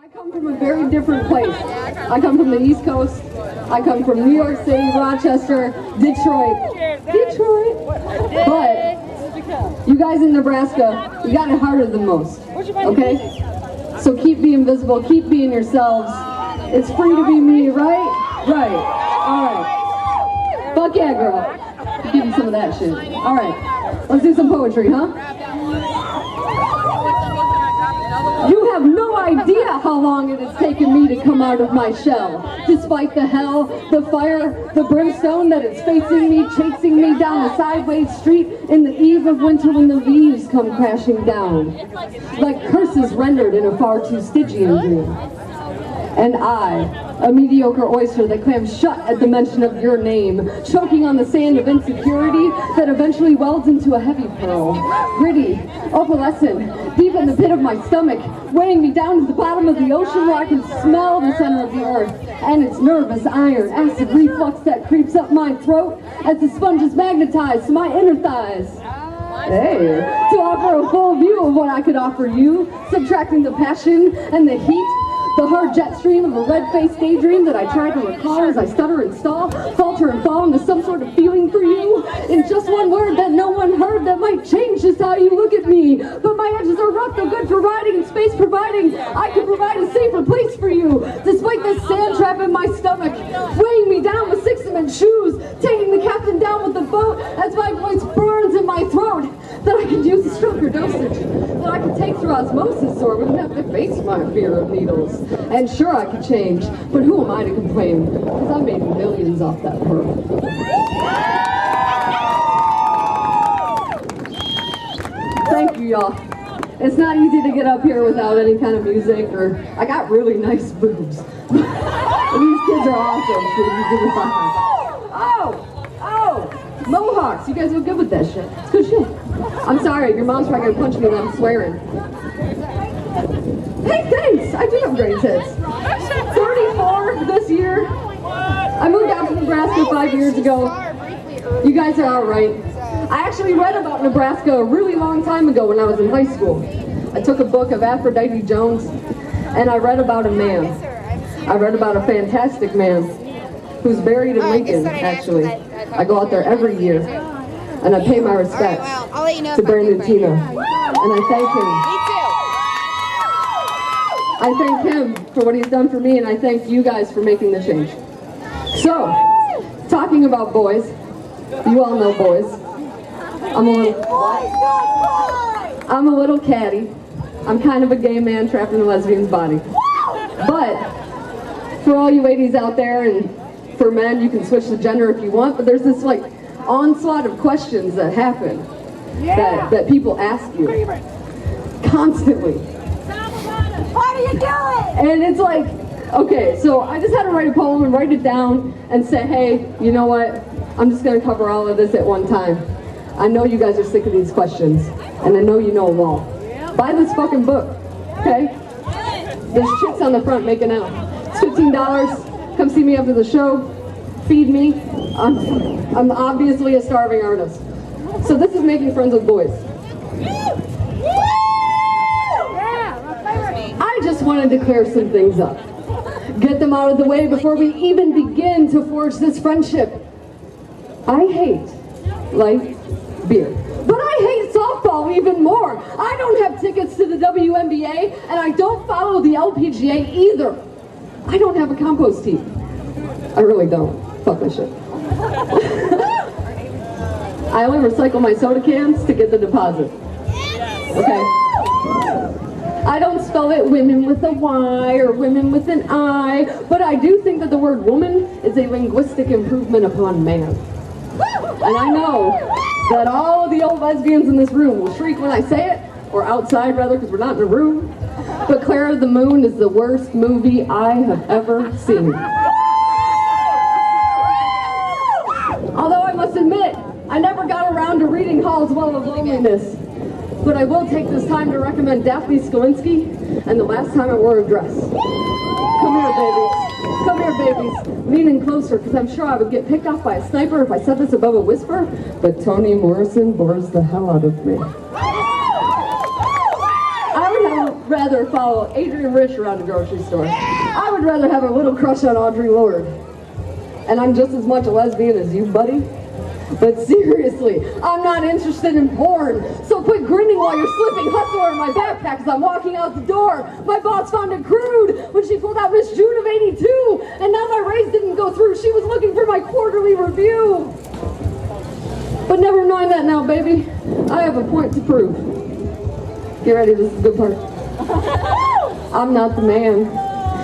I come from a very different place. I come from the East Coast. I come from New York City, Rochester, Detroit. But you guys in Nebraska, you got it harder than most, okay? So keep being visible, keep being yourselves. It's free to be me, right? Right. All right. Fuck yeah, girl. Give me some of that shit. All right. Let's do some poetry, huh? You have no idea how long it has taken me to come out of my shell. Despite the hell, the fire, the brimstone that is facing me, chasing me down a sideways street in the eve of winter when the leaves come crashing down. Like curses rendered in a far too Stygian dream. And I, a mediocre oyster that clams shut at the mention of your name, choking on the sand of insecurity that eventually welds into a heavy pearl. Gritty, opalescent, deep in the pit of my stomach, weighing me down to the bottom of the ocean where I can smell the center of the earth and its nervous iron acid reflux that creeps up my throat as the sponge is magnetized to my inner thighs. Hey, to offer a full view of what I could offer you, subtracting the passion and the heat, the hard jet stream of a red-faced daydream that I try to recall as I stutter and stall, falter and fall into some sort of feeling for you, in just one word that no one heard that might change just how you look at me. But my edges are rough, though good for riding and space providing. I can provide a safer place for you, despite this sand trap in my stomach, weighing me down with 6 cement shoes, taking the captain down with the boat as my voice burns in my throat, that I could use a stronger dosage, that I could take through osmosis so I wouldn't have to face my fear of needles. And sure, I could change, but who am I to complain? Because I made millions off that pearl. Thank you, y'all. It's not easy to get up here without any kind of music, or I got really nice boobs. These kids are awesome. Oh, Mohawks. You guys look good with that shit. It's good shit. I'm sorry, your mom's probably gonna punch me when I'm swearing. Hey, thanks! I do have great tits. 34 this year. I moved out to Nebraska 5 years ago. You guys are alright. I actually read about Nebraska a really long time ago when I was in high school. I took a book of Aphrodite Jones and I read about a man. I read about a fantastic man who's buried in Lincoln, actually. I go out there every year and I pay my respects to Brandon Tina. And I thank him. I thank him for what he's done for me, and I thank you guys for making the change. So, talking about boys, you all know boys. I'm a little catty. I'm kind of a gay man trapped in a lesbian's body. But, for all you ladies out there, and for men, you can switch the gender if you want, but there's this like onslaught of questions that happen, that people ask you constantly. How do you do it? And it's like, okay, so I just had to write a poem and write it down and say, hey, you know what? I'm just going to cover all of this at one time. I know you guys are sick of these questions, and I know you know them all. Buy this fucking book, okay? There's chicks on the front making out. It's $15. Come see me after the show. Feed me. I'm obviously a starving artist. So this is making friends with boys. I just wanted to clear some things up. Get them out of the way before we even begin to forge this friendship. I hate light beer. But I hate softball even more. I don't have tickets to the WNBA, and I don't follow the LPGA either. I don't have a compost team. I really don't. Fuck that shit. I only recycle my soda cans to get the deposit. Okay? I don't spell it women with a Y or women with an I, but I do think that the word woman is a linguistic improvement upon man. And I know that all the old lesbians in this room will shriek when I say it, or outside rather, because we're not in a room, but Clara of the Moon is the worst movie I have ever seen. Although I must admit, I never got around to reading Hall's Well of Loneliness. But I will take this time to recommend Daphne Skalinsky and The Last Time I Wore a Dress. Come here, babies. Come here, babies. Lean in closer, because I'm sure I would get picked off by a sniper if I said this above a whisper, but Toni Morrison bores the hell out of me. I would have rather follow Adrian Rich around the grocery store. I would rather have a little crush on Audre Lorde. And I'm just as much a lesbian as you, buddy. But seriously, I'm not interested in porn. So quit grinning while you're slipping hustler in my backpack as I'm walking out the door. My boss found it crude when she pulled out Miss June of '82. And now my raise didn't go through. She was looking for my quarterly review. But never mind that now, baby. I have a point to prove. Get ready, this is the good part. I'm not the man.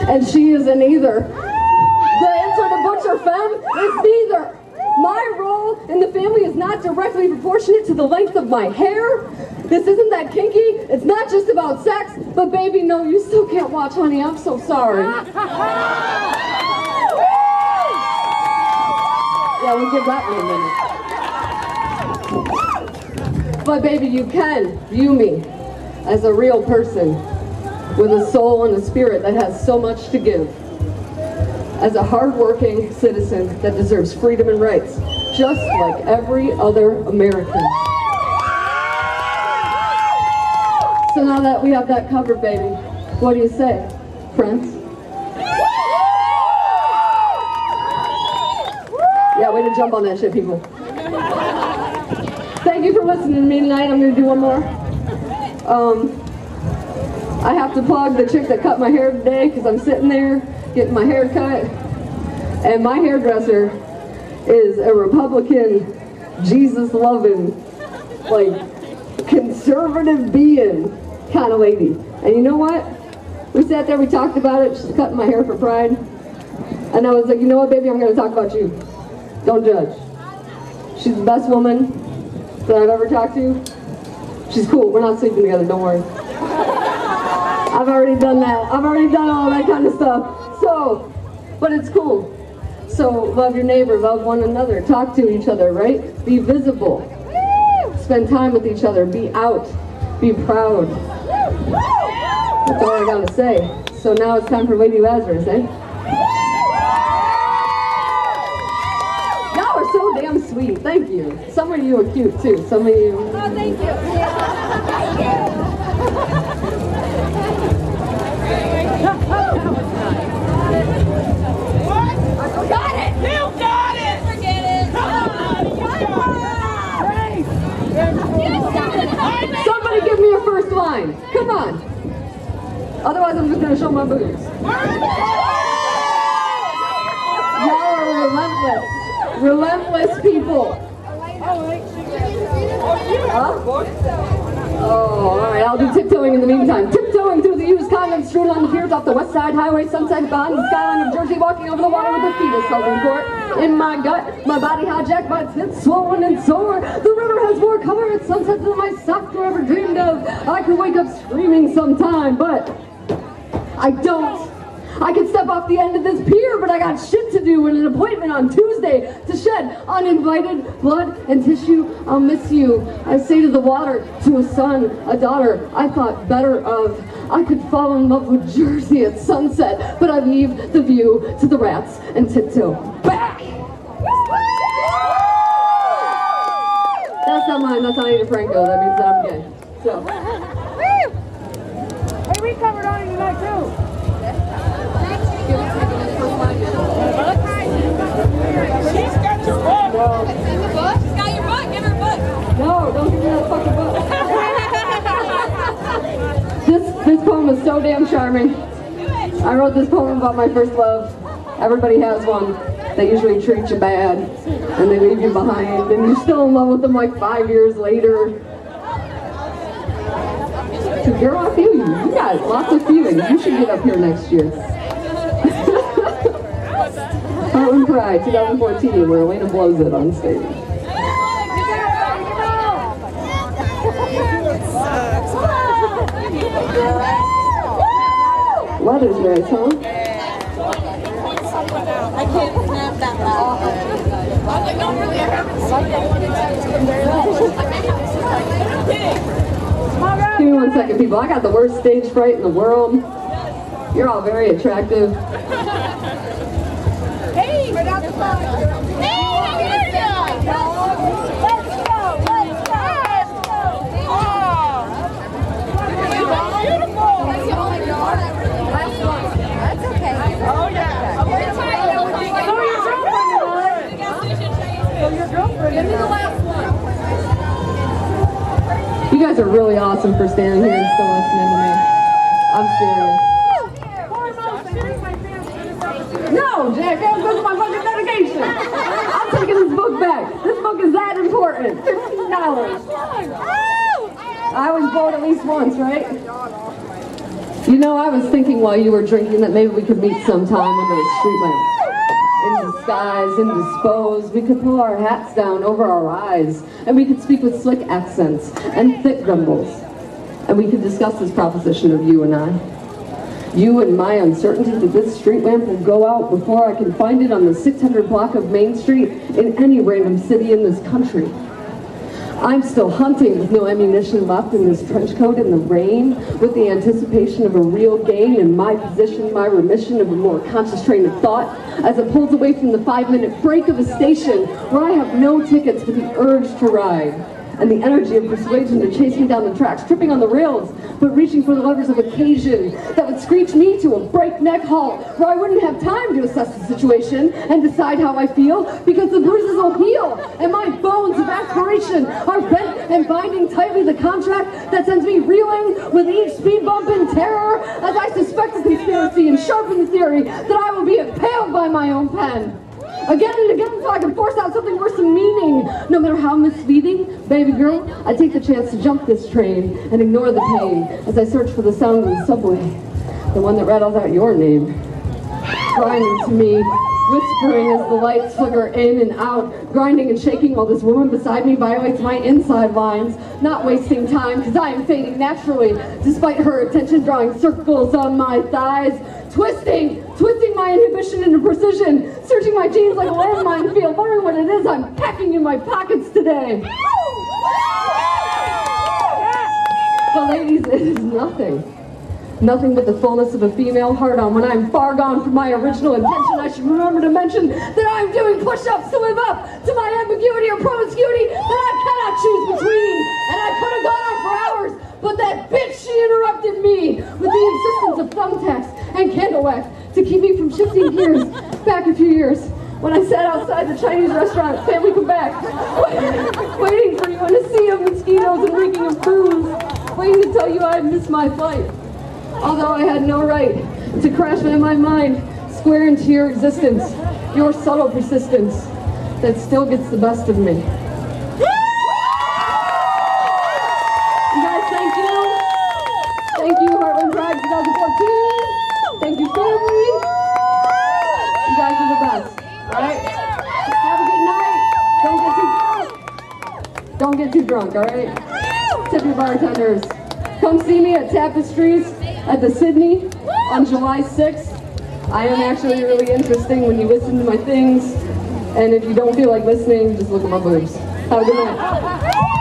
And she isn't either. The answer to butcher femme is neither. My role in the family is not directly proportionate to the length of my hair. This isn't that kinky. It's not just about sex. But baby, no, you still can't watch, honey. I'm so sorry. Yeah, we'll get that in a minute. But baby, you can view me as a real person with a soul and a spirit that has so much to give. As a hardworking citizen that deserves freedom and rights, just like every other American. So now that we have that covered, baby, what do you say, friends? Yeah, way to jump on that shit, people. Thank you for listening to me tonight. I'm gonna do one more. I have to plug the chick that cut my hair today because I'm sitting there getting my hair cut, and my hairdresser is a Republican, Jesus-loving, like, conservative being kind of lady. And you know what? We sat there, we talked about it. She's cutting my hair for Pride. And I was like, you know what, baby? I'm going to talk about you. Don't judge. She's the best woman that I've ever talked to. She's cool. We're not sleeping together. Don't worry. I've already done that. I've already done all that kind of stuff. So, but it's cool. So love your neighbor, love one another, talk to each other, right? Be visible. Spend time with each other, be out, be proud. That's all I gotta say. So now it's time for Lady Lazarus, eh? Y'all are so damn sweet, thank you. Some of you are cute too, some of you. Oh, thank you. Got it! You got it! Forget it! Somebody give me a first line. Come on. Otherwise I'm just going to show my boobs. Y'all are relentless. Relentless people. Huh? Oh, alright, I'll do tiptoeing in the meantime. Tiptoeing through the used condoms strewn on the piers off the West Side Highway, Sunset behind the skyline of Jersey, walking over the water with a fetus holding court. In my gut, my body hijacked by tits, swollen and sore. The river has more color at sunset than my sock ever dreamed of. I could wake up screaming sometime, but I don't. I could step off the end of this pier, but I got shit to do and an appointment on Tuesday to shed uninvited blood and tissue. I'll miss you. I say to the water, to a son, a daughter, I thought better of. I could fall in love with Jersey at sunset, but I leave the view to the rats and tiptoe back. That's not mine, that's not Ada Franco. That means that I'm gay. So. Hey, we covered on you tonight too. She's got your book. No. She's got your book. Give her a book. No, don't give me that fucking book. This poem is so damn charming. I wrote this poem about my first love. Everybody has one. They usually treat you bad, and they leave you behind, and you're still in love with them like 5 years later. So girl, I feel you. You got lots of feelings. You should get up here next year. Heartland Pride 2014, where Alaina blows it on stage. Weather's nice, huh? I can't snap that loud. I was like, no, really, I haven't seen it. Give me 1 second, people. I got the worst stage fright in the world. You're all very attractive. Hey, right out the front. Hey, how are you doing? Let's go, let's go, let's go. Oh, beautiful. are really awesome for standing here and still listening to me. I'm serious. No, Jack, that's because of my fucking dedication. I'm taking this book back. This book is that important. $15. I was bored at least once, right? You know, I was thinking while you were drinking that maybe we could meet sometime under a street lamp. In disguise, indisposed, we could pull our hats down over our eyes, and we could speak with slick accents and thick grumbles. And we could discuss this proposition of you and I. You and my uncertainty that this street lamp will go out before I can find it on the 600 block of Main Street in any random city in this country. I'm still hunting with no ammunition left in this trench coat in the rain, with the anticipation of a real gain in my position, my remission of a more conscious train of thought, as it pulls away from the 5-minute break of a station where I have no tickets but the urge to ride, and the energy of persuasion to chase me down the tracks, tripping on the rails, but reaching for the levers of occasion that would screech me to a breakneck halt, where I wouldn't have time to assess the situation and decide how I feel, because the bruises will heal, and my bones of aspiration are bent and binding tightly the contract that sends me reeling with each speed bump in terror, as I suspect a conspiracy and sharpen the theory that I will be impaled by my own pen. Again and again, so I can force out something worse than meaning. No matter how misleading, baby girl, I take the chance to jump this train and ignore the pain as I search for the sound of the subway, the one that rattles out your name, grinding to me, whispering as the lights flicker in and out, grinding and shaking while this woman beside me violates my inside lines, not wasting time because I am fading naturally, despite her attention drawing circles on my thighs, twisting my inhibition into precision, searching my jeans like a landmine field, wondering what it is I'm packing in my pockets today. But ladies, it is nothing. Nothing but the fullness of a female heart-on. When I'm far gone from my original intention, I should remember to mention that I'm doing push-ups to live up to my ambiguity or promiscuity that I cannot choose between. And I could have gone on for hours, but that bitch, she interrupted me with the insistence of thumbtacks and candle wax to keep me from shifting gears back a few years when I sat outside the Chinese restaurant at Family Quebec, waiting for you in a sea of mosquitoes and reeking of booze, waiting to tell you I had missed my flight. Although I had no right to crash in my mind square into your existence, your subtle persistence that still gets the best of me. You guys, thank you. Thank you, Heartland Pride 2014. Thank you, family. You guys are the best, all right? Have a good night. Don't get too drunk, all right? Tip your bartenders. Come see me at Tapestries at the Sydney on July 6th. I am actually really interesting when you listen to my things, and if you don't feel like listening, just look at my boobs. Have a good night.